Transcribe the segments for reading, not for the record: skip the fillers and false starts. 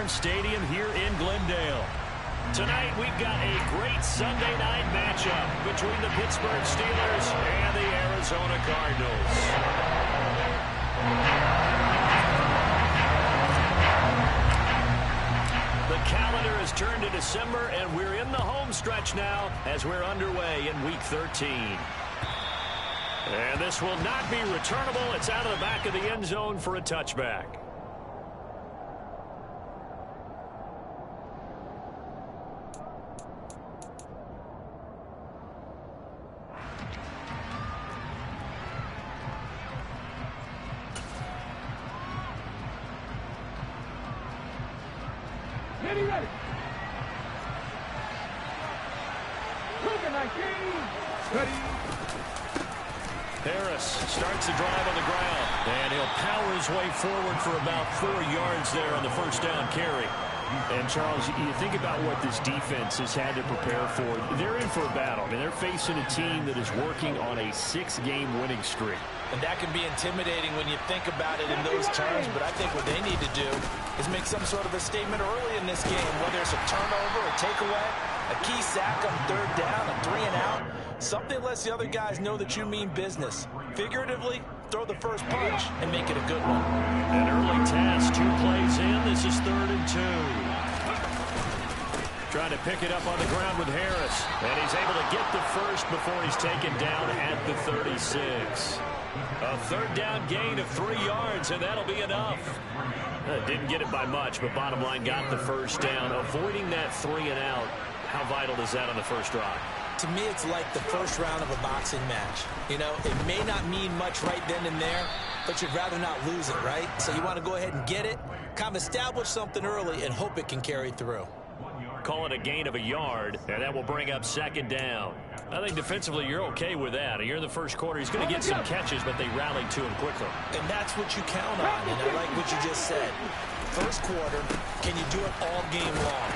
Farm Stadium here in Glendale. Tonight, we've got a great Sunday night matchup between the Pittsburgh Steelers and the Arizona Cardinals. The calendar has turned to December, and we're in the home stretch now as we're underway in Week 13. And this will not be returnable. It's out of the back of the end zone for a touchback. Ready. Harris starts the drive on the ground, and he'll power his way forward for about 4 yards there on the first down carry. And, Charles, you think about what this defense has had to prepare for. They're in for a battle. I mean, they're facing a team that is working on a 6-game winning streak. And that can be intimidating when you think about it in those terms, but I think what they need to do is make some sort of a statement early in this game, whether it's a turnover, a takeaway, a key sack on third down, a 3-and-out. Something lets the other guys know that you mean business. Figuratively, throw the first punch and make it a good one. An early task, 2 plays in. This is 3rd and 2. Trying to pick it up on the ground with Harris. And he's able to get the first before he's taken down at the 36. A 3rd down gain of 3 yards, and that'll be enough. Didn't get it by much, but bottom line got the first down. Avoiding that 3-and-out. How vital is that on the first drive? To me, it's like the first round of a boxing match. You know, it may not mean much right then and there, but you'd rather not lose it, right? So you want to go ahead and get it, kind of establish something early, and hope it can carry through. Call it a gain of a yard, and that will bring up 2nd down. I think defensively you're okay with that. You're in the first quarter. He's going to get some catches, but they rallied to him quickly. And that's what you count on, and I like what you just said. First quarter, can you do it all game long?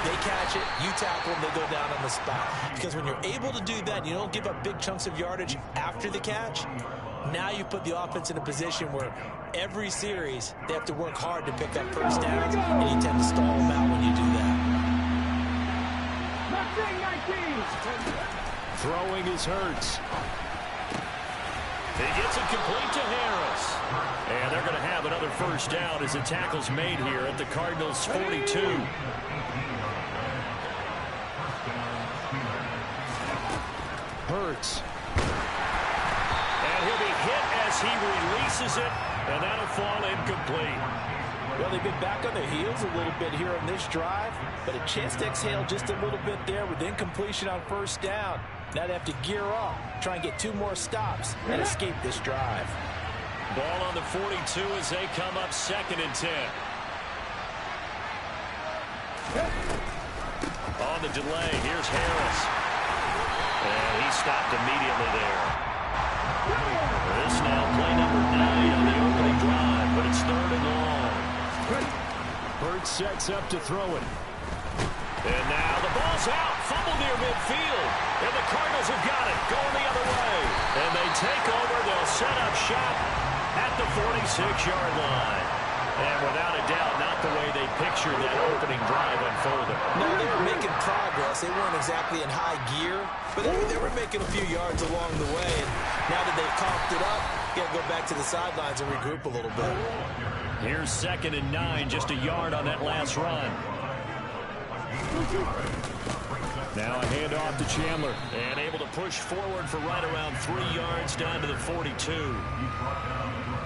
They catch it, you tackle them, they go down on the spot. Because when you're able to do that, you don't give up big chunks of yardage after the catch. Now you put the offense in a position where every series they have to work hard to pick up first downs, and you tend to stall them out when you do that. Throwing is Hurts. He gets it complete to Harris. And they're going to have another first down as the tackle's made here at the Cardinals' 42. Hurts. And he'll be hit as he releases it, and that'll fall incomplete. Well, they've been back on their heels a little bit here on this drive, but a chance to exhale just a little bit there with incompletion on first down. Now they have to gear up, try and get 2 more stops, and escape this drive. Ball on the 42 as they come up 2nd and 10. On the delay, here's Harris. And he stopped immediately there. This now play number 9 on the opening drive, but it's 3rd and long. Hurts sets up to throw it. And now the ball's out. Fumble near midfield. And the Cardinals have got it. Going the other way. And they take over. They'll set up shop at the 46-yard line. And without a doubt, not the way they pictured that opening drive unfolding. No, they were making progress. They weren't exactly in high gear, but they were making a few yards along the way. And now that they've coughed it up, you got to go back to the sidelines and regroup a little bit. Here's 2nd and 9, just a yard on that last run. Now a handoff to Chandler. And able to push forward for right around 3 yards down to the 42.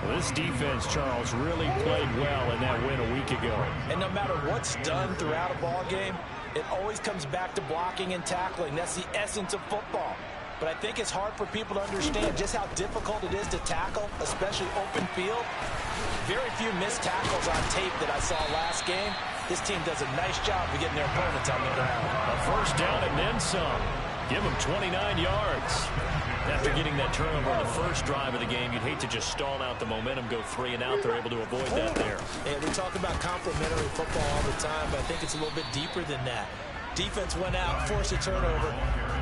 This defense, Charles, really played well in that win a week ago. And no matter what's done throughout a ball game, it always comes back to blocking and tackling. That's the essence of football. But I think it's hard for people to understand just how difficult it is to tackle, especially open field. Very few missed tackles on tape that I saw last game. This team does a nice job of getting their opponents on the ground. A first down and then some. Give them 29 yards. After getting that turnover on the first drive of the game, you'd hate to just stall out the momentum, go 3 and out. They're able to avoid that there. And we talk about complementary football all the time, but I think it's a little bit deeper than that. Defense went out, forced a turnover,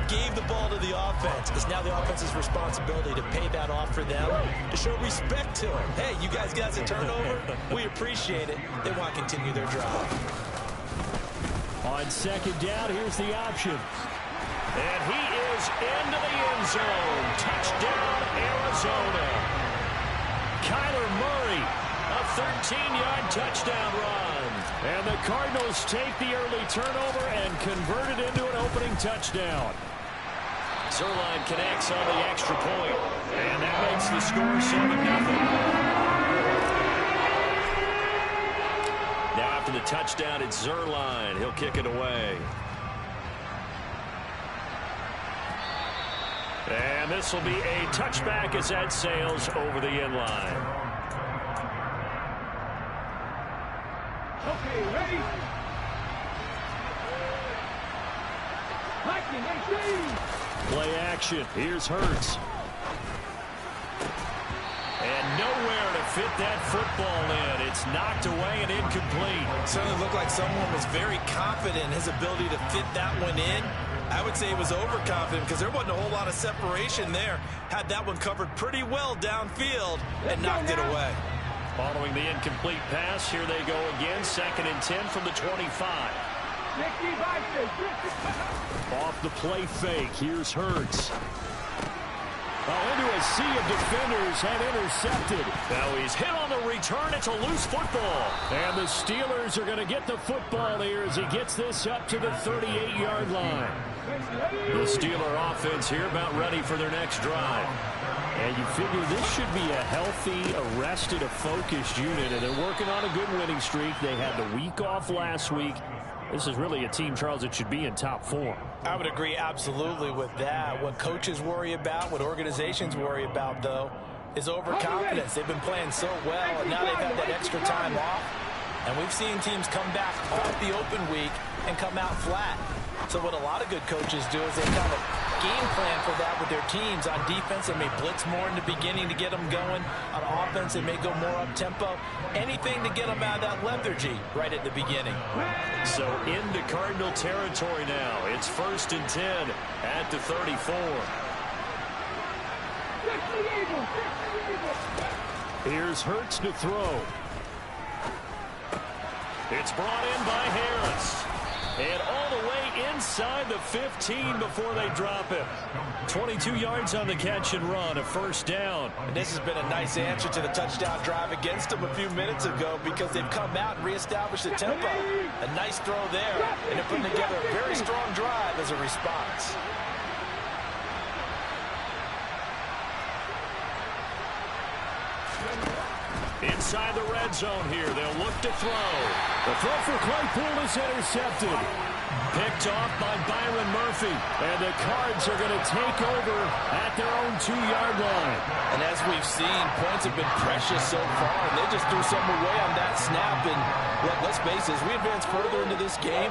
gave the ball to the offense. It's now the offense's responsibility to pay that off for them, to show respect to them. Hey, you guys got a turnover? We appreciate it. They want to continue their drive. On second down, here's the option. And he is into the end zone. Touchdown, Arizona. Kyler Murray, a 13-yard touchdown run. And the Cardinals take the early turnover and convert it into an opening touchdown. Zerline connects on the extra point, and that makes the score 7-0. Now after the touchdown, it's Zerline. He'll kick it away. And this will be a touchback as that sails over the end line. Okay, ready? Play action. Here's Hurts. And nowhere to fit that football in. It's knocked away and incomplete. Certainly looked like someone was very confident in his ability to fit that one in. I would say he was overconfident because there wasn't a whole lot of separation there. Had that one covered pretty well downfield and knocked it away. Following the incomplete pass, here they go again. 2nd and 10 from the 25. Off the play fake. Here's Hurts. Into a sea of defenders and intercepted. Now he's hit on the return. It's a loose football. And the Steelers are going to get the football here as he gets this up to the 38-yard line. The Steeler offense here about ready for their next drive. And you figure this should be a healthy, arrested, a focused unit. And they're working on a good winning streak. They had the week off last week. This is really a team, Charles, that should be in top form. I would agree absolutely with that. What coaches worry about, what organizations worry about, though, is overconfidence. They've been playing so well, and now they've had that extra time off. And we've seen teams come back off the open week and come out flat. So what a lot of good coaches do is they kind of game plan for that with their teams. On defense, they may blitz more in the beginning to get them going. On offense, they may go more up-tempo. Anything to get them out of that lethargy right at the beginning. So into Cardinal territory now. It's 1st and 10 at the 34. Here's Hurts to throw. It's brought in by Harris. And all the way inside the 15 before they drop him. 22 yards on the catch and run, a 1st down. And this has been a nice answer to the touchdown drive against them a few minutes ago because they've come out and reestablished the tempo. A nice throw there, and they're putting together a very strong drive as a response. Inside the red zone here, they'll look to throw. The throw for Claypool is intercepted. Picked off by Byron Murphy. And the Cards are going to take over at their own 2-yard line. And as we've seen, points have been precious so far. And they just threw some away on that snap. And let's face it, as we advance further into this game,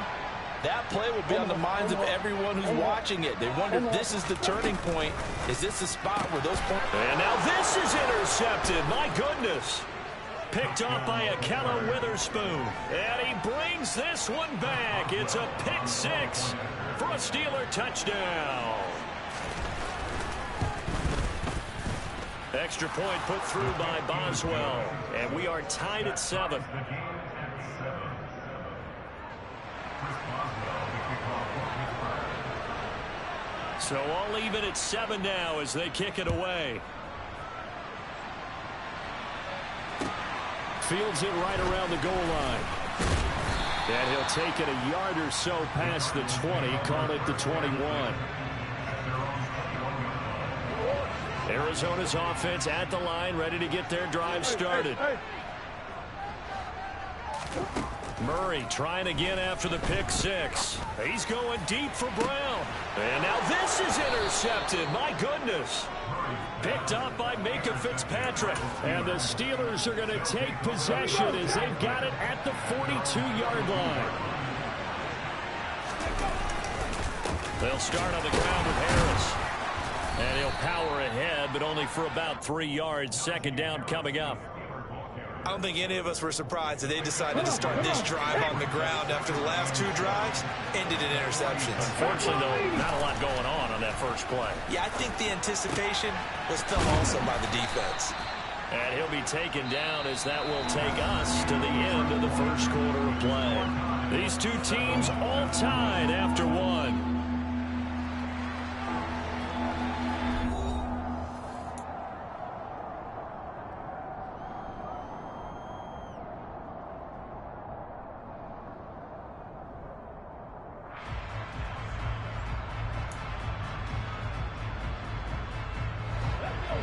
that play will be on the minds of everyone who's watching it. They wonder if this is the turning point. Is this the spot where those points... And now this is intercepted. My goodness. Picked off by Akella Witherspoon. And he brings this one back. It's a pick 6 for a Steeler touchdown. Extra point put through by Boswell. And we are tied at 7. So all even at 7 now as they kick it away. Fields it right around the goal line. And he'll take it a yard or so past the 20, call it the 21. Arizona's offense at the line, ready to get their drive started. Murray trying again after the pick 6. He's going deep for Brown. And now this is intercepted. My goodness. Picked up by Micah Fitzpatrick. And the Steelers are going to take possession as they've got it at the 42-yard line. They'll start on the ground with Harris. And he'll power ahead, but only for about 3 yards. 2nd down coming up. I don't think any of us were surprised that they decided to start this drive on the ground after the last 2 drives ended in interceptions. Unfortunately, though, not a lot going on that first play. Yeah, I think the anticipation was felt also by the defense. And he'll be taken down as that will take us to the end of the first quarter of play. These two teams all tied after one.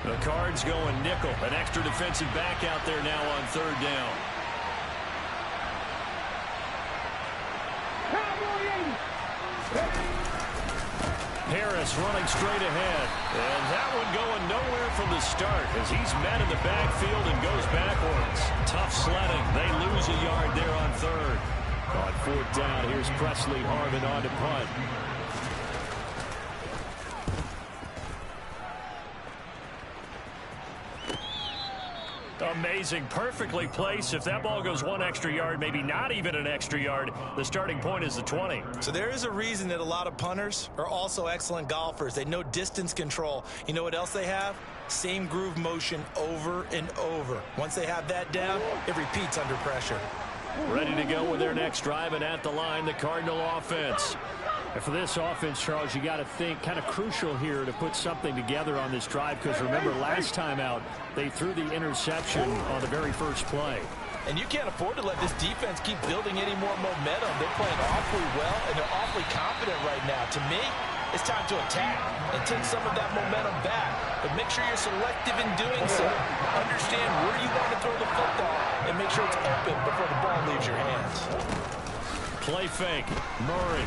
The Cards going nickel. An extra defensive back out there now on 3rd down. Harris running straight ahead. And that one going nowhere from the start as he's met in the backfield and goes backwards. Tough sledding. They lose a yard there on 3rd. On 4th down, here's Presley Harvin on to punt. Amazing, perfectly placed. If that ball goes 1 extra yard, maybe not even an extra yard, the starting point is the 20. So there is a reason that a lot of punters are also excellent golfers. They know distance control. You know what else they have? Same groove motion over and over. Once they have that down, it repeats under pressure. Ready to go with their next drive, and at the line, the Cardinal offense. And for this offense, Charles, you got to think kind of crucial here to put something together on this drive, because remember last time out they threw the interception on the very first play. And you can't afford to let this defense keep building any more momentum. They're playing awfully well, and they're awfully confident right now. To me, it's time to attack and take some of that momentum back. But make sure you're selective in doing so. Understand where you want to throw the football and make sure it's open before the ball leaves your hands. Play fake. Murray.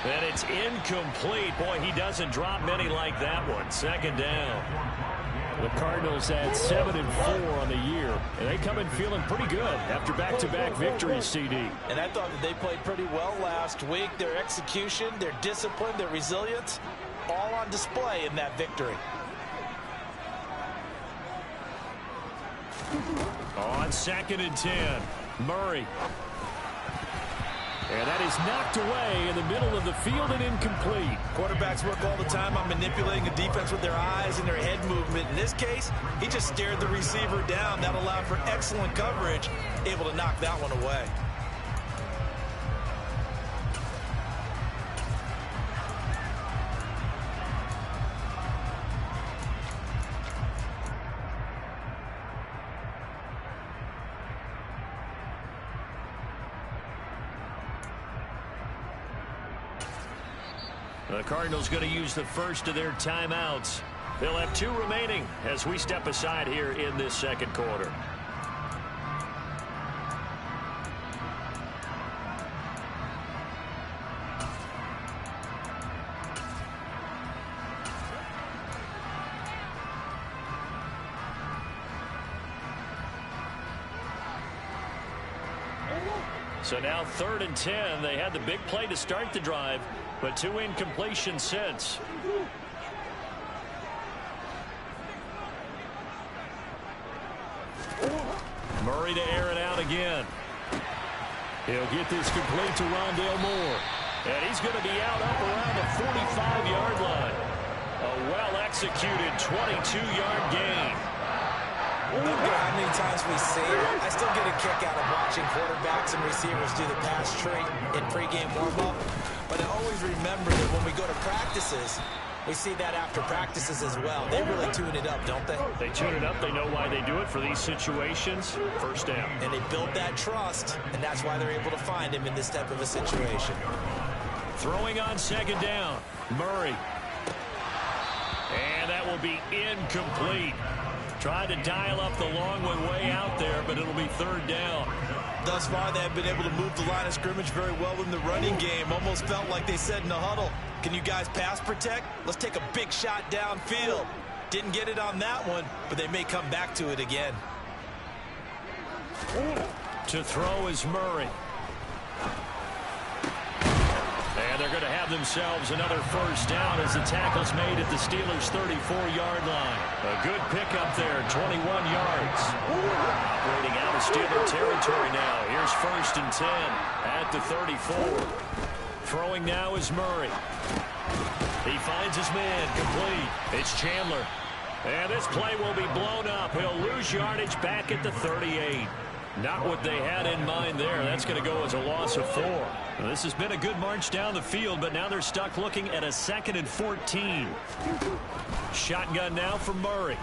And it's incomplete. Boy, he doesn't drop many like that one. 2nd down. The Cardinals at 7-4 on the year, and they come in feeling pretty good after back-to-back victories, CD. And I thought that they played pretty well last week. Their execution, their discipline, their resilience, all on display in that victory. On 2nd and 10, Murray. And that is knocked away in the middle of the field and incomplete. Quarterbacks work all the time on manipulating the defense with their eyes and their head movement. In this case, he just stared the receiver down. That allowed for excellent coverage, able to knock that one away. The Cardinals going to use the first of their timeouts. They'll have 2 remaining as we step aside here in this 2nd quarter. So now 3rd and 10. They had the big play to start the drive, but 2 incompletions since. Murray to air it out again. He'll get this complete to Rondale Moore. And he's going to be out up around the 45-yard line. A well-executed 22-yard gain. I don't care how many times we say it, I still get a kick out of watching quarterbacks and receivers do the pass tree in pregame warm-up. But I always remember that when we go to practices, we see that after practices as well. They really tune it up, don't they? They tune it up. They know why they do it for these situations. 1st down. And they build that trust, and that's why they're able to find him in this type of a situation. Throwing on 2nd down. Murray. And that will be incomplete. Tried to dial up the long one way out there, but it'll be 3rd down. Thus far, they have been able to move the line of scrimmage very well in the running game. Almost felt like they said in the huddle, can you guys pass protect? Let's take a big shot downfield. Didn't get it on that one, but they may come back to it again. To throw is Murray. And And they're going to have themselves another first down as the tackle's made at the Steelers' 34-yard line. A good pickup there, 21 yards. Operating out of Steeler territory now. Here's 1st and 10 at the 34. Throwing now is Murray. He finds his man, complete. It's Chandler. And this play will be blown up. He'll lose yardage back at the 38. Not what they had in mind there. That's going to go as a loss of 4. Well, this has been a good march down the field, but now they're stuck looking at a 2nd and 14. Shotgun now for Murray.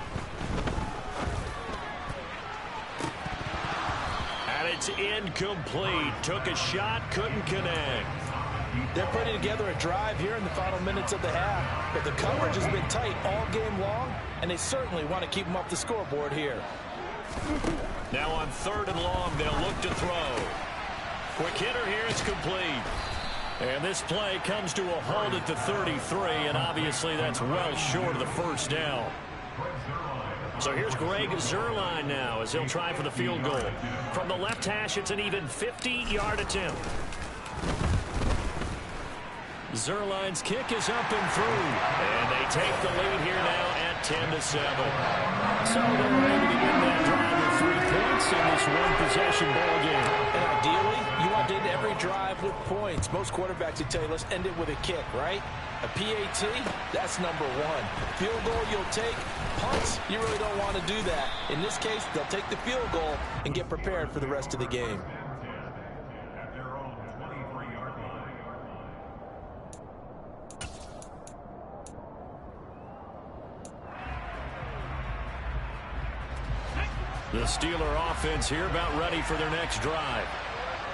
And it's incomplete. Took a shot, couldn't connect. They're putting together a drive here in the final minutes of the half, but the coverage has been tight all game long, and they certainly want to keep them off the scoreboard here. Now on 3rd and long, they'll look to throw. Quick hitter here, it's complete. And this play comes to a halt at the 33, and obviously that's well short of the first down. So here's Greg Zuerlein now as he'll try for the field goal. From the left hash, it's an even 50-yard attempt. Zuerlein's kick is up and through. And they take the lead here now at 10-7. So they're able to get that drive with 3 points in this one-possession ball game. And ideally, you want to end every drive with points. Most quarterbacks would tell you, let's end it with a kick, right? A PAT, that's number 1. Field goal, you'll take. Punts, you really don't want to do that. In this case, they'll take the field goal and get prepared for the rest of the game. The Steeler offense here about ready for their next drive.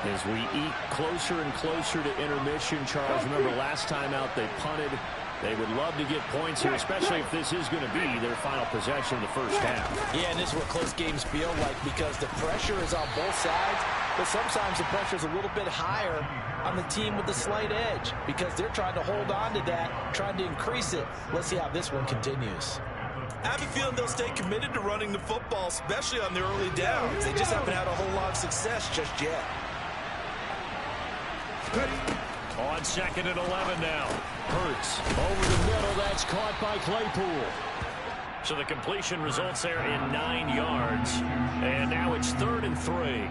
As we eat closer and closer to intermission, Charles, remember last time out they punted. They would love to get points here, especially if this is going to be their final possession of the first half. Yeah, and this is what close games feel like because the pressure is on both sides, but sometimes the pressure is a little bit higher on the team with the slight edge because they're trying to hold on to that, trying to increase it. Let's see how this one continues. I have a feeling they'll stay committed to running the football, especially on the early downs. They just haven't had a whole lot of success just yet. On 2nd and 11 now. Hurts over the middle. That's caught by Claypool. So the completion results there in 9 yards. And now it's 3rd and 3.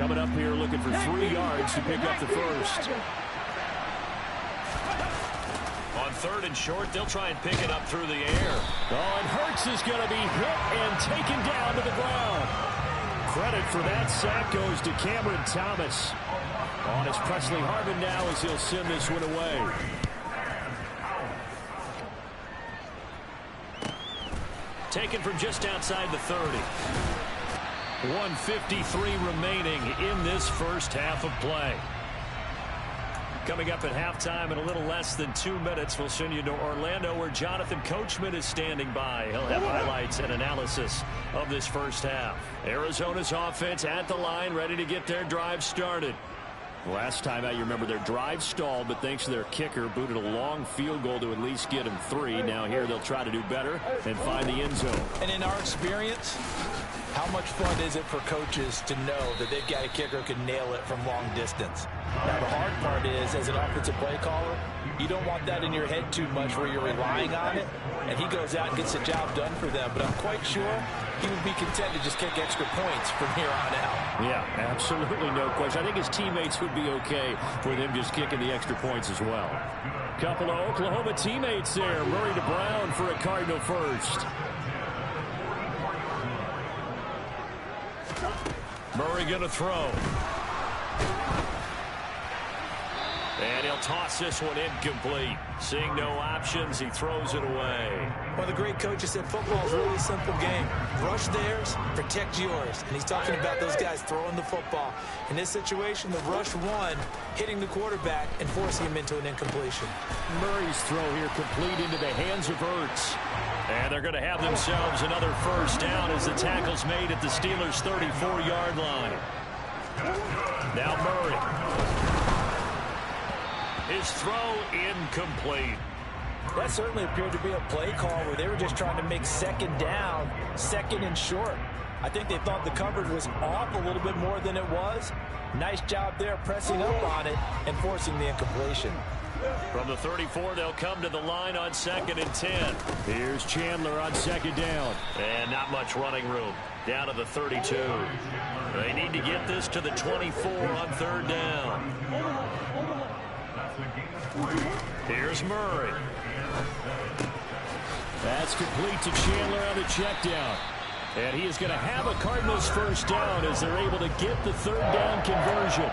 Coming up here looking for 3 yards to pick up the first. On 3rd and short, they'll try and pick it up through the air. Oh, and Hurts is going to be hit and taken down to the ground. Credit for that sack goes to Cameron Thomas. On his Presley Harvin now as he'll send this one away. Taken from just outside the 30. 1:53 remaining in this first half of play. Coming up at halftime in a little less than 2 minutes, we'll send you to Orlando where Jonathan Coachman is standing by. He'll have highlights and analysis of this first half. Arizona's offense at the line, ready to get their drive started. Last time out, you remember their drive stalled, but thanks to their kicker, booted a long field goal to at least get them 3. Now here they'll try to do better and find the end zone. And in our experience, how much fun is it for coaches to know that they've got a kicker who can nail it from long distance? Now, the hard part is, as an offensive play caller, you don't want that in your head too much where you're relying on it, and he goes out and gets the job done for them. But I'm quite sure he would be content to just kick extra points from here on out. Yeah, absolutely no question. I think his teammates would be okay with him just kicking the extra points as well. Couple of Oklahoma teammates there. Murray to Brown for a Cardinal first. Murray going to throw. And he'll toss this one incomplete. Seeing no options, he throws it away. One of the great coaches said football is a really simple game. Rush theirs, protect yours. And he's talking about those guys throwing the football. In this situation, the rush one, hitting the quarterback and forcing him into an incompletion. Murray's throw here complete into the hands of Hurts. And they're going to have themselves another first down as the tackle's made at the Steelers' 34-yard line. Now Murray. His throw incomplete. That certainly appeared to be a play call where they were just trying to make second down, second and short. I think they thought the coverage was off a little bit more than it was. Nice job there pressing up on it and forcing the incompletion. From the 34, they'll come to the line on 2nd and 10. Here's Chandler on 2nd down. And not much running room. Down to the 32. They need to get this to the 24 on 3rd down. Here's Murray. That's complete to Chandler on the check down. And he is going to have a Cardinals 1st down as they're able to get the 3rd down conversion.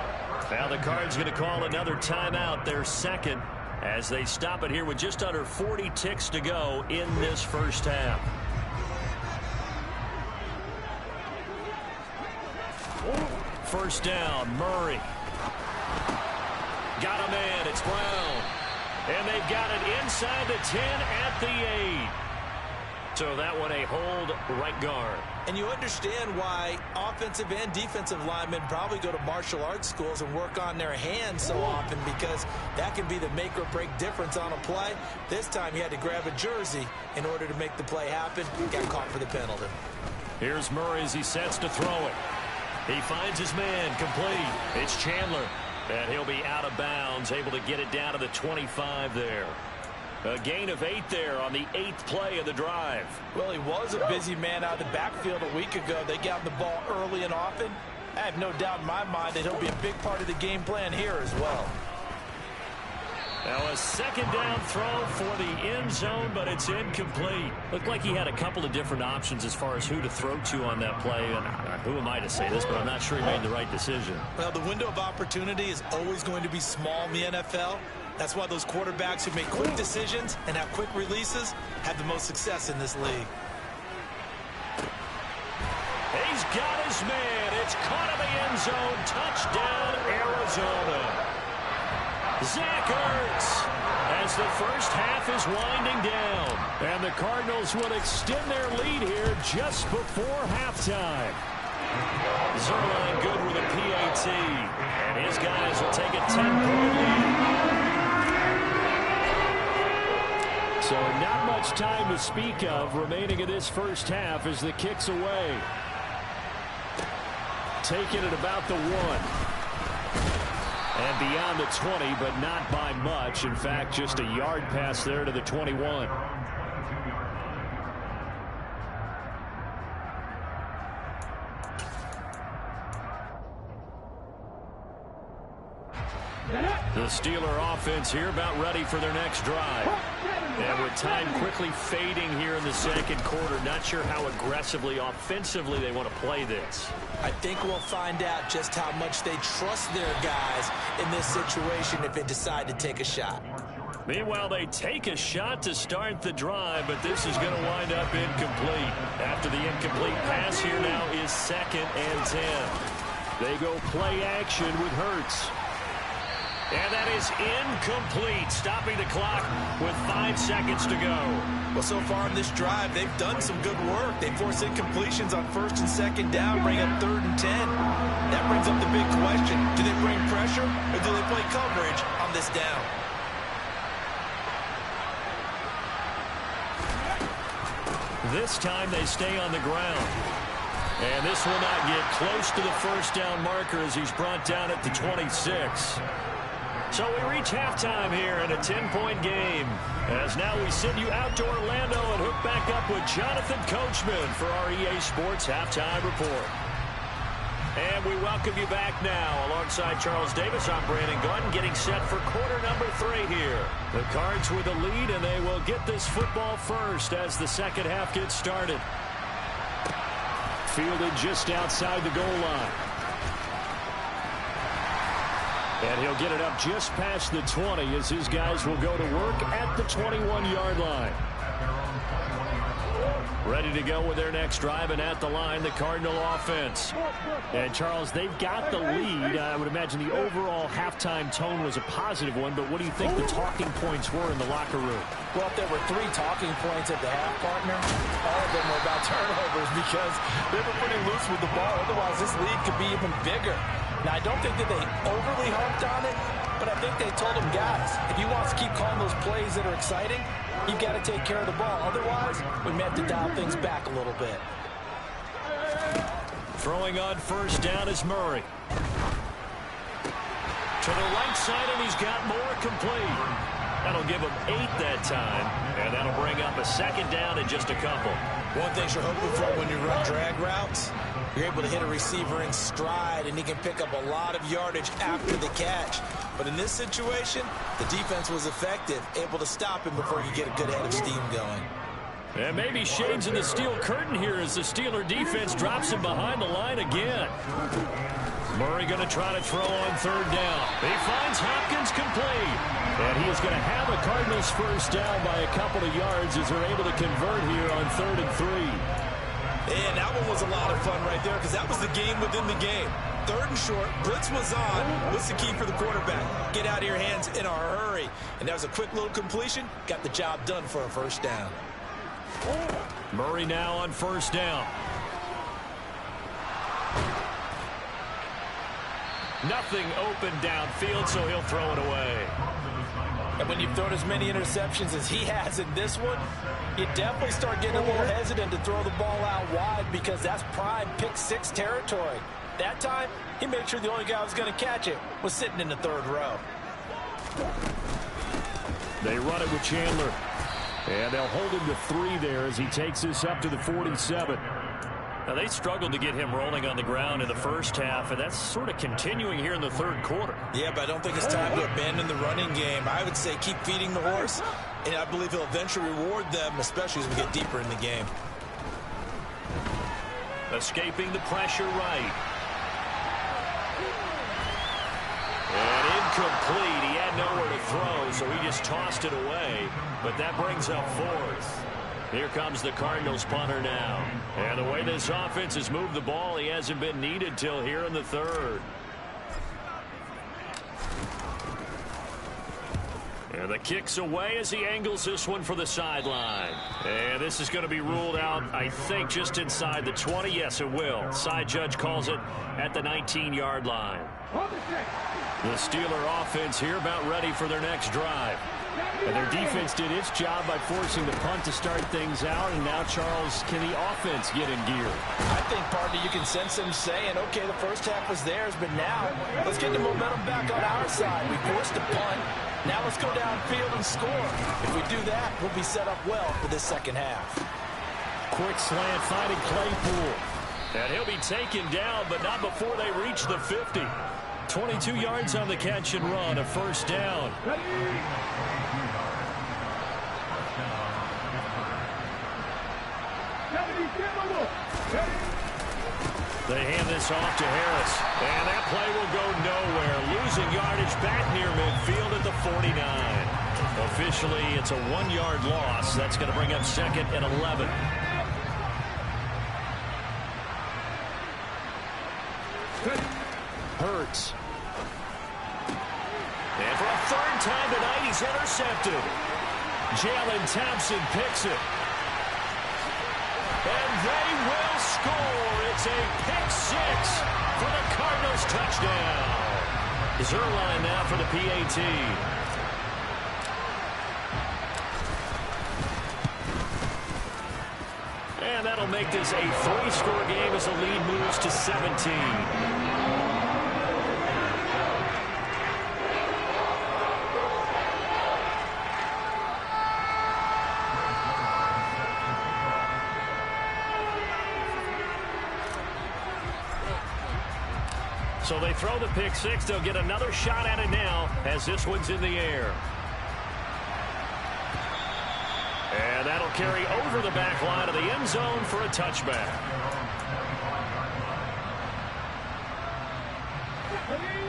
Now the Cards going to call another timeout, their 2nd, as they stop it here with just under 40 ticks to go in this 1st half. First down, Murray. Got a man, it's Brown. And they've got it inside the 10 at the 8. So that one a hold, right guard. And you understand why offensive and defensive linemen probably go to martial arts schools and work on their hands so often, because that can be the make or break difference on a play. This time he had to grab a jersey in order to make the play happen. Got caught for the penalty. Here's Murray as he sets to throw it. He finds his man, complete. It's Chandler. And he'll be out of bounds, able to get it down to the 25 there. A gain of 8 there on the 8th play of the drive. Well, he was a busy man out of the backfield a week ago. They got the ball early and often. I have no doubt in my mind that he'll be a big part of the game plan here as well. Now a 2nd down throw for the end zone, but it's incomplete. Looked like he had a couple of different options as far as who to throw to on that play. And who am I to say this, but I'm not sure he made the right decision. Well, the window of opportunity is always going to be small in the NFL. That's why those quarterbacks who make quick decisions and have quick releases have the most success in this league. He's got his man. It's caught in the end zone. Touchdown, Arizona. Zach Ertz, as the first half is winding down. And the Cardinals will extend their lead here just before halftime. Zerline good with a PAT. And his guys will take a 10-point lead. So not much time to speak of remaining in this 1st half as the kick's away. Taken at about the 1. And beyond the 20, but not by much. In fact, just a yard pass there to the 21. The Steeler offense here about ready for their next drive. And with time quickly fading here in the 2nd quarter, not sure how aggressively, offensively they want to play this. I think we'll find out just how much they trust their guys in this situation if they decide to take a shot. Meanwhile, they take a shot to start the drive, but this is going to wind up incomplete. After the incomplete pass here now is 2nd and 10. They go play action with Hurts. And that is incomplete, stopping the clock with 5 seconds to go. Well, so far in this drive, they've done some good work. They force incompletions on 1st and 2nd down, bring up 3rd and 10. That brings up the big question. Do they bring pressure or do they play coverage on this down? This time they stay on the ground. And this will not get close to the 1st down marker as he's brought down at the 26. So we reach halftime here in a 10-point game. As now we send you out to Orlando and hook back up with Jonathan Coachman for our EA Sports Halftime Report. And we welcome you back now. Alongside Charles Davis, I'm Brandon Gordon, getting set for quarter number 3 here. The Cards with the lead, and they will get this football first as the 2nd half gets started. Fielded just outside the goal line. And he'll get it up just past the 20 as his guys will go to work at the 21-yard line. Ready to go with their next drive, and at the line, the Cardinal offense. And, Charles, they've got the lead. I would imagine the overall halftime tone was a positive one, but what do you think the talking points were in the locker room? Well, if there were 3 talking points at the half, partner, all of them were about turnovers because they were pretty loose with the ball. Otherwise, this lead could be even bigger. Now, I don't think that they overly harped on it, but I think they told them, guys, if you want to keep calling those plays that are exciting, you've got to take care of the ball. Otherwise, we may have to dial things back a little bit. Throwing on first down is Murray. To the right side, and he's got more complete. That'll give him 8 that time, and that'll bring up a second down in just a couple. One thing you're hoping for when you run drag routes, you're able to hit a receiver in stride, and he can pick up a lot of yardage after the catch. But in this situation, the defense was effective, able to stop him before he could get a good head of steam going. And maybe shades in the steel curtain here as the Steeler defense drops him behind the line again. Murray going to try to throw on third down. He finds Hopkins complete. And he is going to have a Cardinals first down by a couple of yards as they're able to convert here on 3rd and 3. And that one was a lot of fun right there because that was the game within the game. 3rd and short, blitz was on. What's the key for the quarterback? Get out of your hands in a hurry. And that was a quick little completion. Got the job done for a first down. Murray now on first down. Nothing open downfield, so he'll throw it away. And when you've thrown as many interceptions as he has in this one, you definitely start getting a little hesitant to throw the ball out wide because that's prime pick 6 territory. That time, he made sure the only guy who was going to catch it was sitting in the 3rd row. They run it with Chandler. And they'll hold him to 3 there as he takes this up to the 47. Now, they struggled to get him rolling on the ground in the first half, and that's sort of continuing here in the 3rd quarter. Yeah, but I don't think it's time to abandon the running game. I would say keep feeding the horse, and I believe he'll eventually reward them, especially as we get deeper in the game. Escaping the pressure right. And incomplete. He had nowhere to throw, so he just tossed it away. But that brings up 4th. Here comes the Cardinals punter now. And the way this offense has moved the ball, he hasn't been needed till here in the 3rd. And the kick's away as he angles this one for the sideline. And this is going to be ruled out, I think, just inside the 20. Yes, it will. Side judge calls it at the 19-yard line. The Steeler offense here about ready for their next drive. And their defense did its job by forcing the punt to start things out. And now, Charles, can the offense get in gear? I think, partner, you can sense them saying, okay, the first half was theirs, but now let's get the momentum back on our side. We forced a punt. Now let's go downfield and score. If we do that, we'll be set up well for this second half. Quick slant finding Claypool. And he'll be taken down, but not before they reach the 50. 22 yards on the catch and run, a first down. They hand this off to Harris. And that play will go nowhere. Losing yardage back near midfield at the 49. Officially, it's a 1-yard loss. That's going to bring up 2nd and 11. Hurts. And for a 3rd time tonight, he's intercepted. Jalen Thompson picks it. And they will score. It's a pick 6 for the Cardinals touchdown. Zerline now for the PAT. And that'll make this a 3-score game as the lead moves to 17. So they throw the pick 6. They'll get another shot at it now as this one's in the air. And that'll carry over the back line of the end zone for a touchback.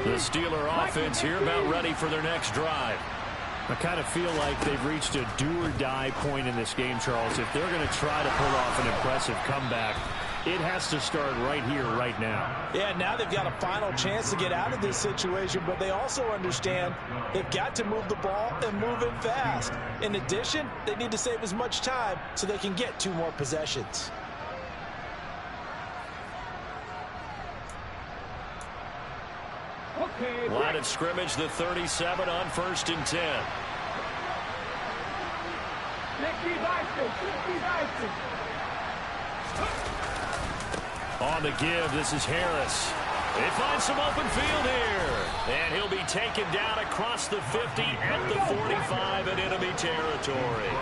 The Steeler offense here about ready for their next drive. I kind of feel like they've reached a do-or-die point in this game, Charles. If they're going to try to pull off an impressive comeback, it has to start right here, right now. Yeah, now they've got a final chance to get out of this situation, but they also understand they've got to move the ball and move it fast. In addition, they need to save as much time so they can get 2 more possessions. Line of scrimmage, the 37 on 1st and 10. On the give, this is Harris. They find some open field here. And he'll be taken down across the 50 at the 45 in enemy territory.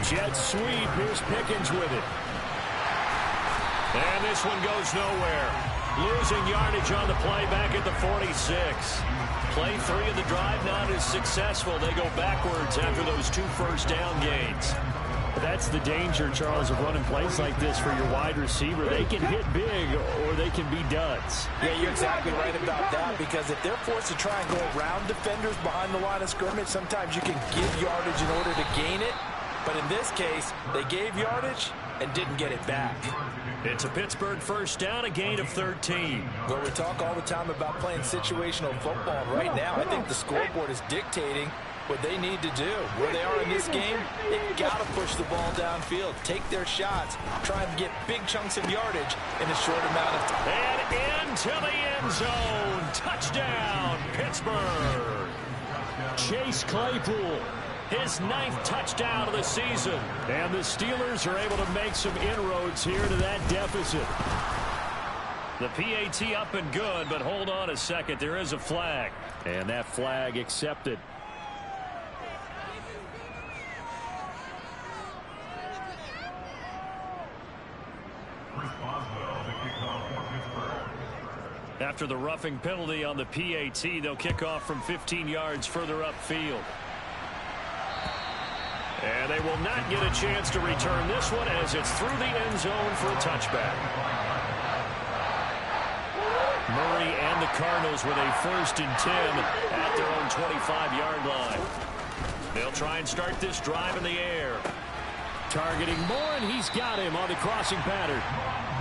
Jet sweep. Here's Pickens with it. And this one goes nowhere. Losing yardage on the play back at the 46. Play 3 of the drive not as successful. They go backwards after those 2 first-down gains. That's the danger, Charles, of running plays like this for your wide receiver. They can hit big or they can be duds. Yeah, you're exactly right about that, because if they're forced to try and go around defenders behind the line of scrimmage, sometimes you can give yardage in order to gain it. But in this case, they gave yardage and didn't get it back. It's a Pittsburgh first down, a gain of 13. Well, we talk all the time about playing situational football. Right now, I think the scoreboard is dictating what they need to do. Where they are in this game, they've got to push the ball downfield, take their shots, try and get big chunks of yardage in a short amount of time. And into the end zone. Touchdown, Pittsburgh. Chase Claypool, his 9th touchdown of the season. And the Steelers are able to make some inroads here to that deficit. The PAT up and good, but hold on a second. There is a flag. And that flag accepted. After the roughing penalty on the PAT, they'll kick off from 15 yards further upfield. And they will not get a chance to return this one as it's through the end zone for a touchback. Murray and the Cardinals with a 1st and 10 at their own 25-yard line. They'll try and start this drive in the air. Targeting Moore, and he's got him on the crossing pattern.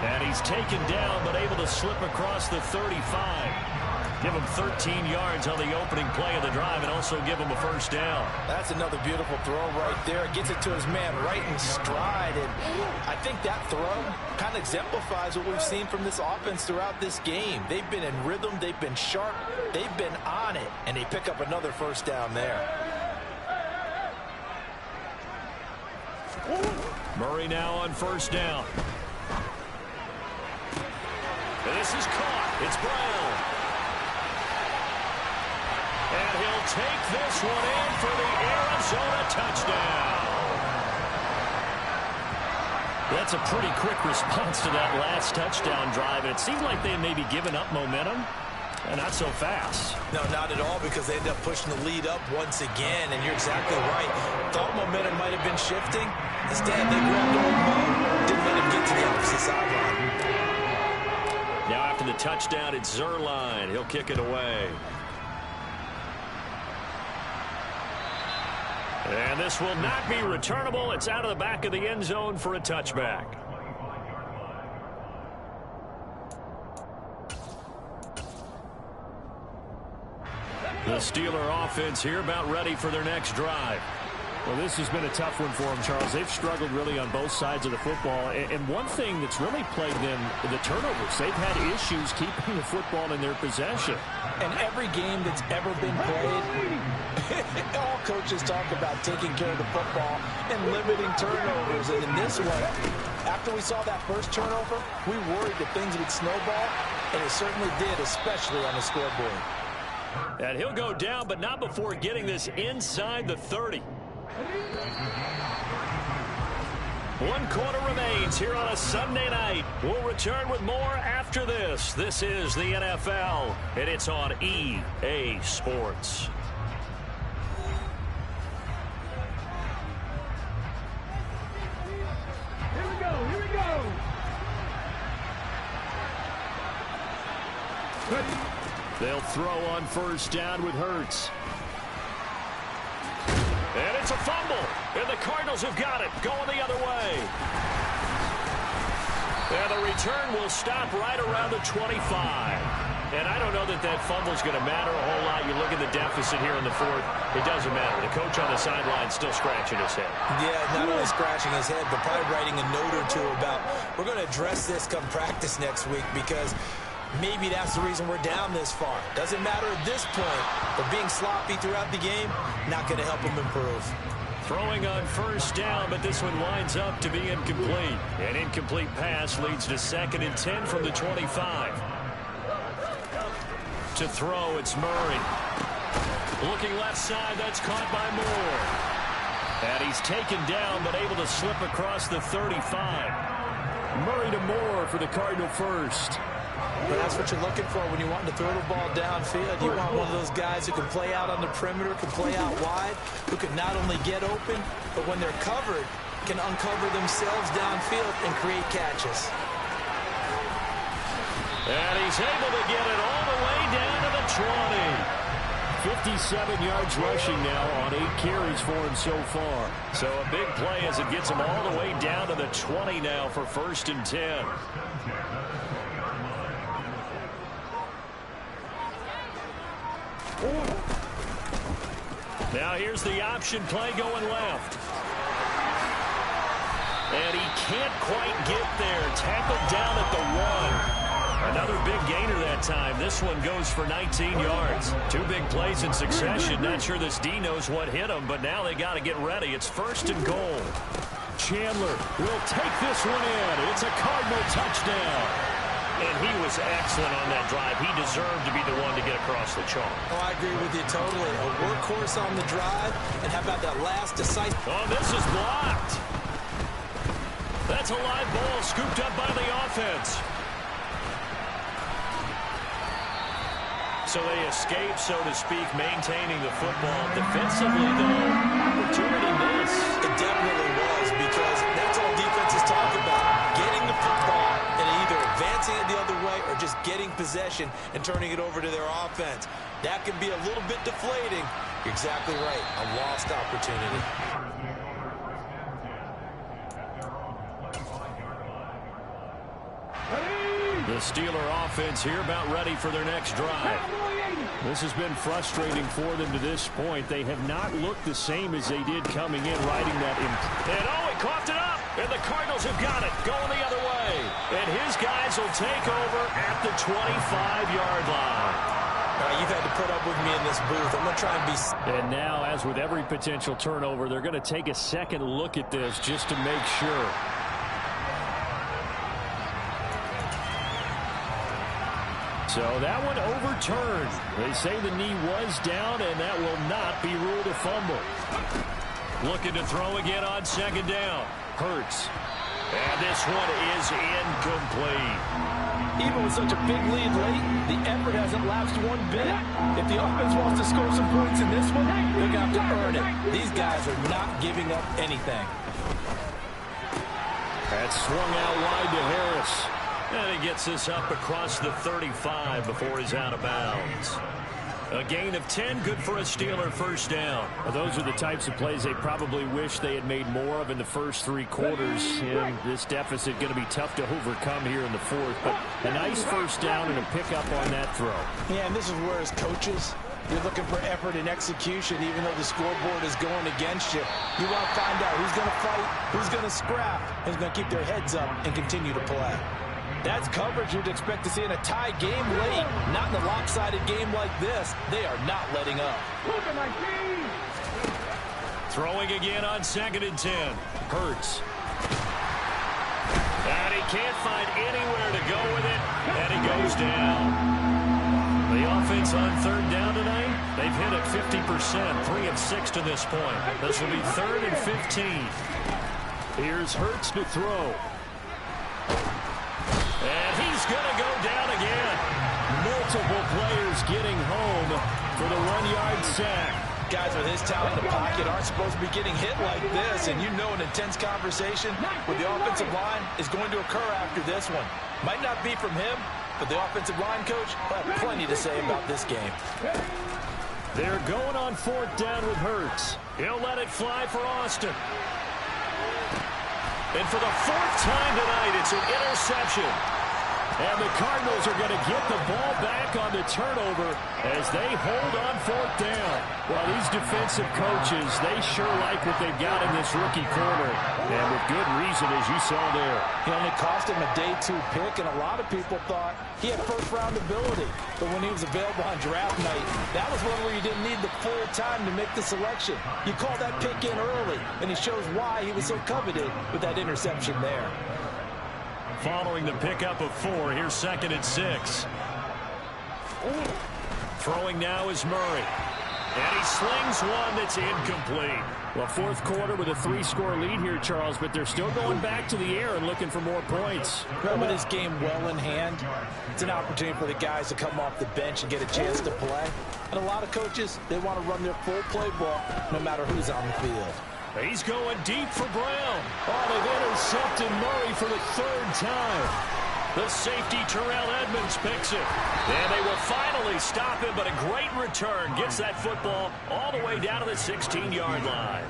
And he's taken down, but able to slip across the 35. Give him 13 yards on the opening play of the drive and also give him a first down. That's another beautiful throw right there. Gets it to his man right in stride. And I think that throw kind of exemplifies what we've seen from this offense throughout this game. They've been in rhythm. They've been sharp. They've been on it. And they pick up another first down there. Murray now on first down. This is caught. It's Brown. And he'll take this one in for the Arizona touchdown. That's a pretty quick response to that last touchdown drive. And it seemed like they may be giving up momentum. And not so fast. No, not at all, because they end up pushing the lead up once again. And you're exactly right. Thought momentum might have been shifting. Instead, they grabbed old Mo. Didn't let him get to the opposite sideline. Now after the touchdown, it's Zerline. He'll kick it away. And this will not be returnable. It's out of the back of the end zone for a touchback. The Steeler offense here about ready for their next drive. Well, this has been a tough one for them, Charles. They've struggled really on both sides of the football. And one thing that's really plagued them, the turnovers. They've had issues keeping the football in their possession. And every game that's ever been played, all coaches talk about taking care of the football and limiting turnovers. And in this one, after we saw that first turnover, we worried that things would snowball, and it certainly did, especially on the scoreboard. And he'll go down, but not before getting this inside the 30. 1 quarter remains here on a Sunday night. We'll return with more after this. This is the NFL, and it's on EA Sports. Here we go, here we go. Ready. They'll throw on first down with Hurts. And it's a fumble. And the Cardinals have got it. Going the other way. And the return will stop right around the 25. And I don't know that that fumble is going to matter a whole lot. You look at the deficit here in the 4th. It doesn't matter. The coach on the sideline still scratching his head. Yeah, not only scratching his head, but probably writing a note or two about, we're going to address this come practice next week, because maybe that's the reason we're down this far. Doesn't matter at this point, but being sloppy throughout the game, not going to help them improve. Throwing on first down, but this one winds up to be incomplete. An incomplete pass leads to 2nd and 10 from the 25. To throw, it's Murray. Looking left side, that's caught by Moore. And he's taken down, but able to slip across the 35. Murray to Moore for the Cardinal first. But that's what you're looking for when you want to throw the ball downfield. You want one of those guys who can play out on the perimeter, can play out wide, who can not only get open, but when they're covered, can uncover themselves downfield and create catches. And he's able to get it all the way down to the 20. 57 yards rushing now on 8 carries for him so far. So a big play as it gets him all the way down to the 20 now for 1st and 10. Now here's the option play going left. And he can't quite get there. Tackled down at the 1. Another big gainer that time. This one goes for 19 yards. 2 big plays in succession. Not sure this D knows what hit him, but now they got to get ready. It's 1st and goal. Chandler will take this one in. It's a Cardinal touchdown. And he was excellent on that drive. He deserved to be the one to get across the chalk. Oh, I agree with you totally. A workhorse on the drive. And how about that last decisive... Oh, this is blocked. That's a live ball scooped up by the offense. So they escape, so to speak, maintaining the football. Defensively, though, opportunity miss. It definitely was, because that's all defenses talk about. Getting the football and either advancing it the other way or just getting possession and turning it over to their offense. That can be a little bit deflating. You're exactly right. A lost opportunity. The Steeler offense here about ready for their next drive. This has been frustrating for them to this point. They have not looked the same as they did coming in, riding that. And oh, he coughed it up. And the Cardinals have got it, going the other way. And his guys will take over at the 25-yard line. You've had to put up with me in this booth. I'm going to try and be... And now, as with every potential turnover, they're going to take a second look at this just to make sure. So that one overturned. They say the knee was down, and that will not be ruled a fumble. Looking to throw again on 2nd down. Hurts. And this one is incomplete. Even with such a big lead late, the effort hasn't lapsed one bit. If the offense wants to score some points in this one, they're going to have to earn it. These guys are not giving up anything. That's swung out wide to Harris. And he gets this up across the 35 before he's out of bounds. A gain of 10, good for a Steeler first down. Well, those are the types of plays they probably wish they had made more of in the first 3 quarters. And this deficit going to be tough to overcome here in the 4th. But a nice first down and a pickup on that throw. Yeah, and this is where, as coaches, you're looking for effort and execution, even though the scoreboard is going against you. You want to find out who's going to fight, who's going to scrap, who's going to keep their heads up and continue to play. That's coverage you'd expect to see in a tie game late. Not in a lopsided game like this. They are not letting up. Throwing again on 2nd and 10. Hurts. And he can't find anywhere to go with it. And he goes down. The offense on 3rd down tonight, they've hit it 50%, 3 of 6 to this point. This will be 3rd and 15. Here's Hurts to throw. And he's going to go down again. Multiple players getting home for the 1-yard sack. Guys with his talent in the pocket aren't supposed to be getting hit like this, and you know an intense conversation with the offensive line is going to occur after this one. Might not be from him, but the offensive line coach will have plenty to say about this game. They're going on 4th down with Hurts. He'll let it fly for Austin. And for the 4th time tonight, it's an interception. And the Cardinals are going to get the ball back on the turnover as they hold on fourth down. Well, these defensive coaches, they sure like what they've got in this rookie corner. And with good reason, as you saw there. He only cost him a day 2 pick, and a lot of people thought he had first-round ability. But when he was available on draft night, that was one where you didn't need the full time to make the selection. You call that pick in early, and he shows why he was so coveted with that interception there. Following the pickup of 4, here's 2nd and 6. Throwing now is Murray. And he slings one that's incomplete. Well, fourth quarter with a 3-score lead here, Charles, but they're still going back to the air and looking for more points. Well, with this game well in hand, it's an opportunity for the guys to come off the bench and get a chance to play. And a lot of coaches, they want to run their full playbook no matter who's on the field. He's going deep for Brown. Oh, they've intercepted Murray for the 3rd time. The safety, Terrell Edmonds, picks it. And they will finally stop him, but a great return. Gets that football all the way down to the 16-yard line.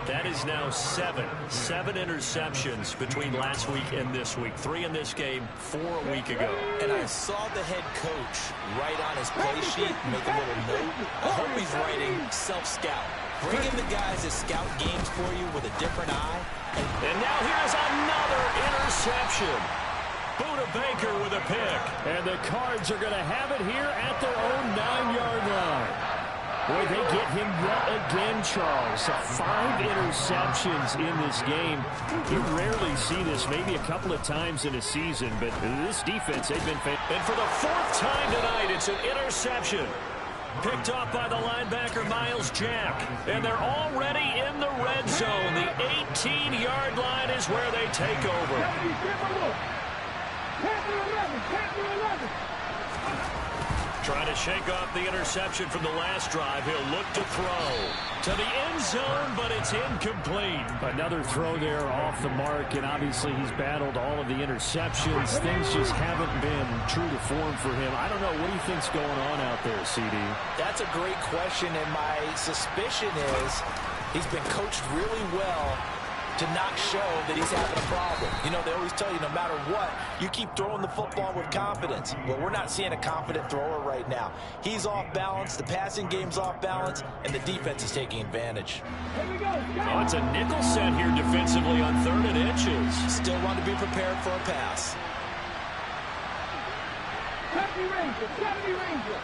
That is now 7 interceptions between last week and this week. 3 in this game, 4 a week ago. And I saw the head coach write on his play sheet, make a little note. I hope he's writing self-scout. Bring in the guys that scout games for you with a different eye. And now here's another interception. Buda Baker with a pick. And the Cards are going to have it here at their own 9-yard line. Boy, they get him yet again, Charles. 5 interceptions in this game. You rarely see this, maybe a couple of times in a season, but this defense, they've been fantastic. And for the 4th time tonight, it's an interception. Picked off by the linebacker, Miles Jack. And they're already in the red zone. The 18-yard line is where they take over. Trying to shake off the interception from the last drive. He'll look to throw to the end zone, but it's incomplete. Another throw there off the mark, and obviously he's battled all of the interceptions. Things just haven't been true to form for him. I don't know. What do you think's going on out there, CD? That's a great question, and my suspicion is he's been coached really well to not show that he's having a problem. You know, they always tell you no matter what, you keep throwing the football with confidence. Well, we're not seeing a confident thrower right now. He's off balance, the passing game's off balance, and the defense is taking advantage. Oh, it's a nickel set here defensively on 3rd and inches. Still want to be prepared for a pass. 70 Ranger.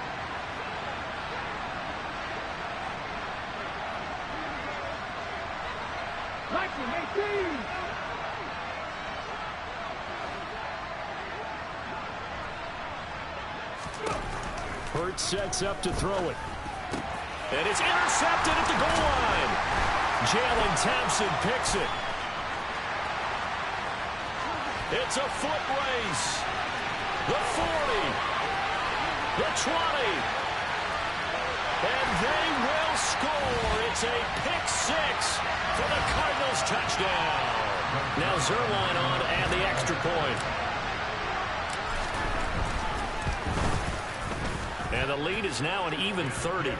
Hurt sets up to throw it. And it's intercepted at the goal line. Jalen Thompson picks it. It's a foot race. The 40. The 20. And they will score. It's a pick 6 for the Cardinals touchdown. Now Zerline on to add the extra point. And the lead is now an even 30.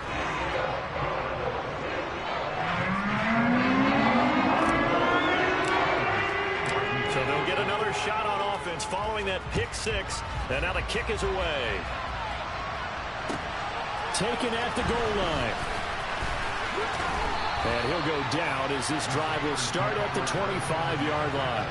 So they'll get another shot on offense following that pick 6. And now the kick is away. Taken at the goal line. And he'll go down as this drive will start at the 25-yard line.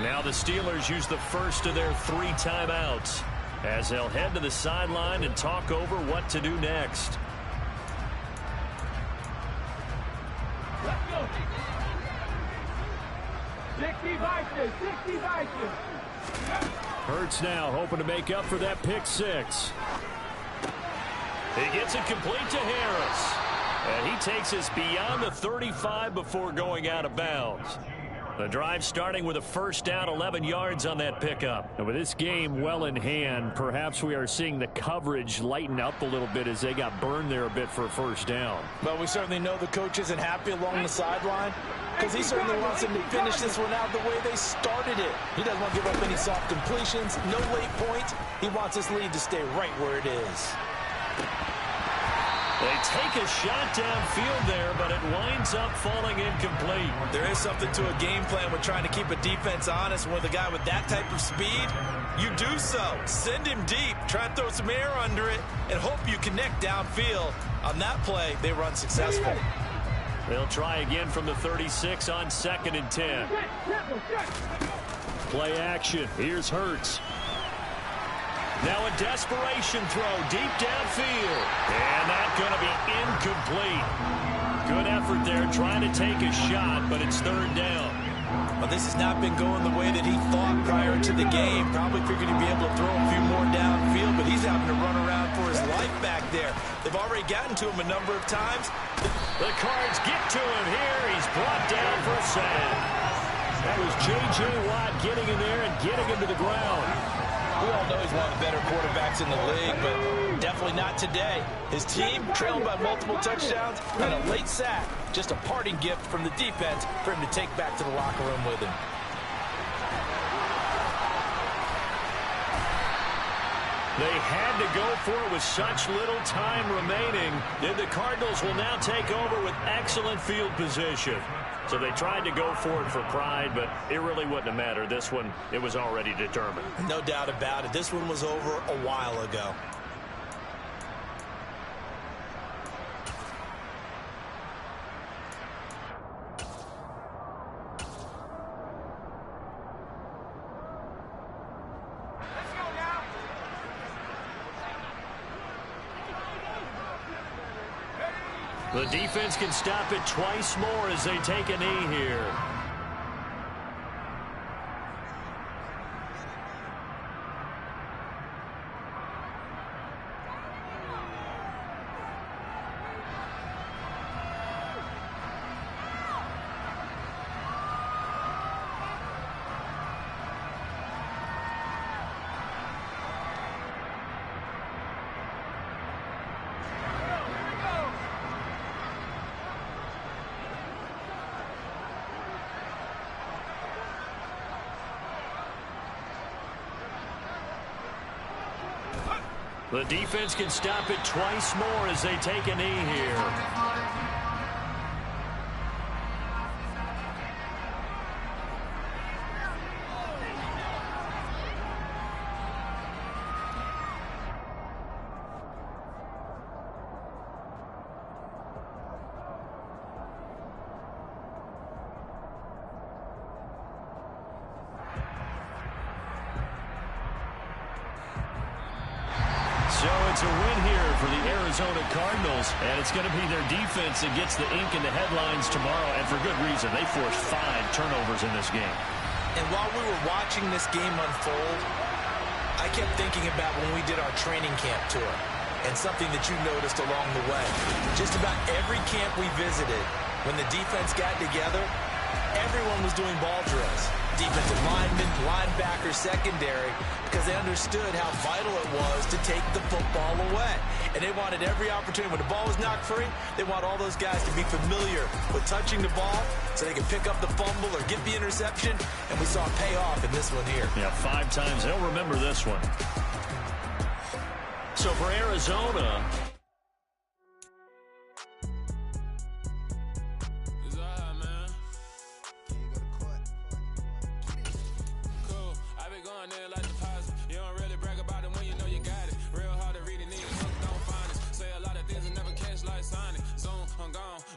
Now the Steelers use the first of their 3 timeouts as they'll head to the sideline and talk over what to do next. Let's go. 60 vices. Hurts now hoping to make up for that pick 6. He gets it complete to Harris. And he takes us beyond the 35 before going out of bounds. The drive starting with a first down, 11 yards on that pickup. And with this game well in hand, perhaps we are seeing the coverage lighten up a little bit as they got burned there a bit for a first down. But we certainly know the coach isn't happy along the sideline. because he certainly wants them to finish this one out the way they started it. He doesn't want to give up any soft completions, no late points. He wants this lead to stay right where it is. They take a shot downfield there, but it winds up falling incomplete. There is something to a game plan with trying to keep a defense honest. With a guy with that type of speed, you do so. Send him deep, try and throw some air under it, and hope you connect downfield. On that play, they were unsuccessful. They'll try again from the 36 on 2nd and 10. Play action. Here's Hurts. Now a desperation throw deep downfield. And that's going to be incomplete. Good effort there trying to take a shot, but it's 3rd down. Well, this has not been going the way that he thought prior to the game. Probably figured he'd be able to throw a few more downfield, but he's having to run around for his life back there. They've already gotten to him a number of times. The Cards get to him here. He's brought down for a sack. That was J.J. Watt getting in there and getting him to the ground. We all know he's one of the better quarterbacks in the league, but definitely not today. His team trailing by multiple touchdowns and a late sack. Just a parting gift from the defense for him to take back to the locker room with him. They had to go for it with such little time remaining. And the Cardinals will now take over with excellent field position. So they tried to go for it for pride, but it really wouldn't have mattered. This one, it was already determined. No doubt about it. This one was over a while ago. The defense can stop it twice more as they take a knee here. The defense can stop it twice more as they take a knee here. So it's a win here for the Arizona Cardinals, and it's going to be their defense that gets the ink in the headlines tomorrow, and for good reason. They forced 5 turnovers in this game. And while we were watching this game unfold, I kept thinking about when we did our training camp tour and something that you noticed along the way. Just about every camp we visited, when the defense got together, everyone was doing ball drills. Defensive linemen, linebackers, secondary, because they understood how vital it was to take the football away. And they wanted every opportunity. When the ball was knocked free, they want all those guys to be familiar with touching the ball so they can pick up the fumble or get the interception. And we saw it pay off in this one here. Yeah, 5 times. They'll remember this one. So for Arizona,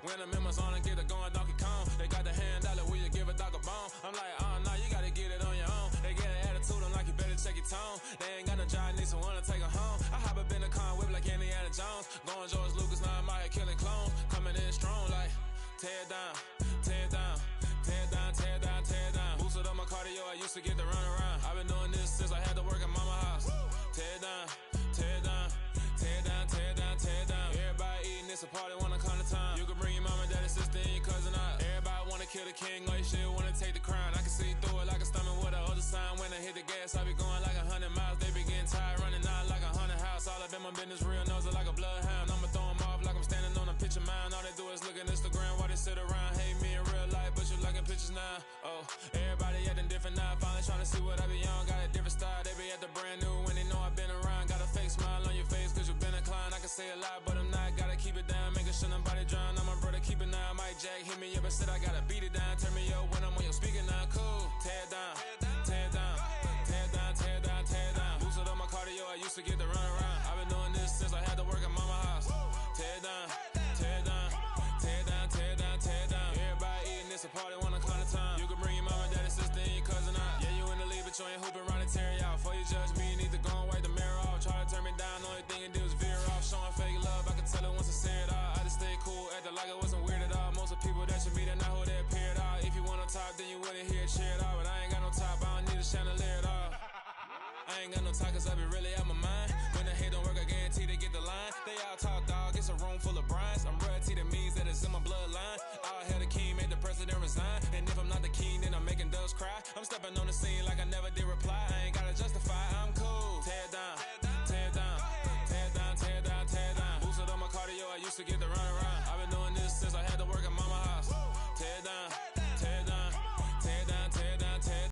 when the members on and get it going Donkey Kong. They got the hand out, will you give a dog a bone? I'm like, oh no, you gotta get it on your own. They get an attitude, I'm like, you better check your tone. They ain't got no job, need someone to take her home. I hop up in the car and whip like Indiana Jones. Going George Lucas, now I'm out here killing clones. Coming in strong like, tear down, tear down, tear down, tear down, tear down. Boosted up my cardio, I used to get to run around. I've been doing this since I had to work at mama house. Tear down, tear down, tear down, tear down, tear down. Everybody eating, it's a party, wanna come to time. You can bring your mama, daddy, sister, and your cousin out. Everybody wanna kill the king, or you shit wanna take the crown. I can see through it like a stomach with a other sign. When I hit the gas, I be going like 100 miles. They be getting tired, running out like 100 house. All up in my business, real nose like a bloodhound. I'ma throw them off like I'm standing on a picture mound. All they do is look at Instagram while they sit around. Hate me in real life, but you pictures now. Oh, everybody acting different now. Finally trying to see what I be on. Got a different style, they be at the brand new when they know I've been around. Got a fake smile on your face cause you've been inclined. I can say a lot, but I'm not. Gotta keep it down, making sure nobody drown. I'm my brother, keep it now. Mike Jack hit me up and said I gotta beat it down. Turn me up when I'm on your speaker now. Cool, tear it down, tear it down, tear it down, tear it down, tear it down. Boosted up my cardio, I used to get the run around. I've been doing this since I had to work at mama house. Tear it down, tear it down, tear it down, tear it down, tear it down. Everybody eating this a party, wanna climb the time. You can bring your mama, daddy, sister, and your cousin out. Yeah, you in the league, but you ain't hooping around and tear you out. Before you judge me, you need to go and wipe the mirror off. Try to turn me down, only thing you do is veer off. Showing fake love, I can tell it once I say it all. I just stay cool, acting like it wasn't weird at all. Most of the people that you meet are not who they appear at all. If you want on top, then you wouldn't hear it cheer at all. But I ain't got no top, I don't need a chandelier at all. I ain't got no talk cause I be really out my mind. When the hate don't work, I guarantee they get the line. They all talk dog, it's a room full of brinds. I'm royalty, that means that it's in my bloodline. All hell the king, made the president resign. And if I'm not the king, then I'm making doves cry. I'm stepping on the scene like I never did